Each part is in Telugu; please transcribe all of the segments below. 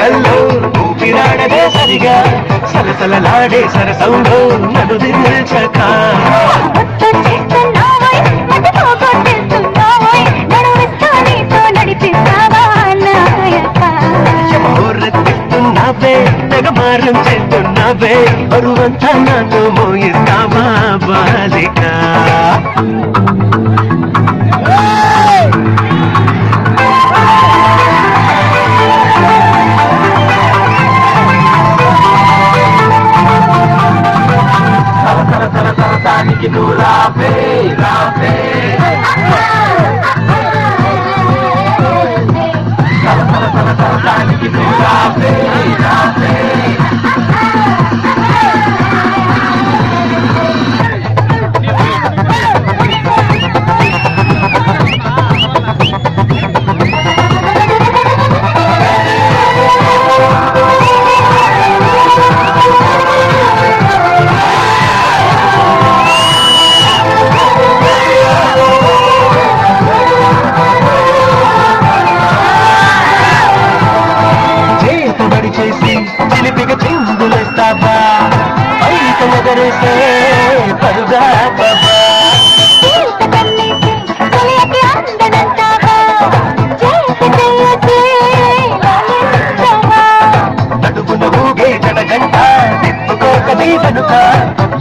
మాటల్లో ఊపిరాడదే సరిగా సలసలలాడే సరసంలో నన్ను దిల్చక నడిపిస్తున్నావే తెగమారం చేస్తున్నావే బరువంతా నాతో మోయిస్తావా బాలిక దానికి నువ్వు రావే రావే దానికి నువ్వు రావే రావే చిలిపిగా చిందులేస్తావా పైక ఎగరేసే పరుగా బాబా నడుగున ఊగే జడగంట తిప్పుకోకది కనుక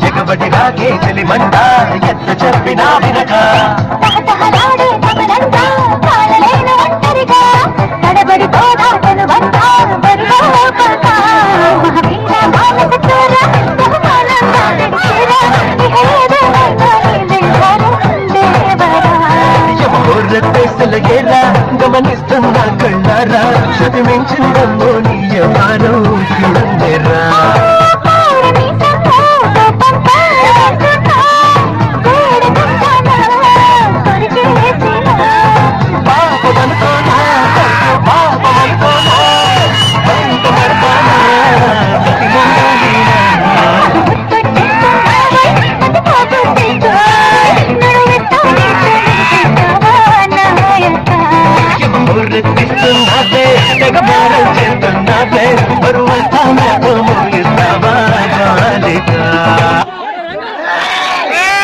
ఎగబడి రాగే చెలిమంట ఎంత చెప్పినా వినక గమనిస్తున్నా కళ్ళారా శృతి మించిందమ్మో నీయమానో చూడండిరా తెగబారం చేస్తున్నావే బరువంతా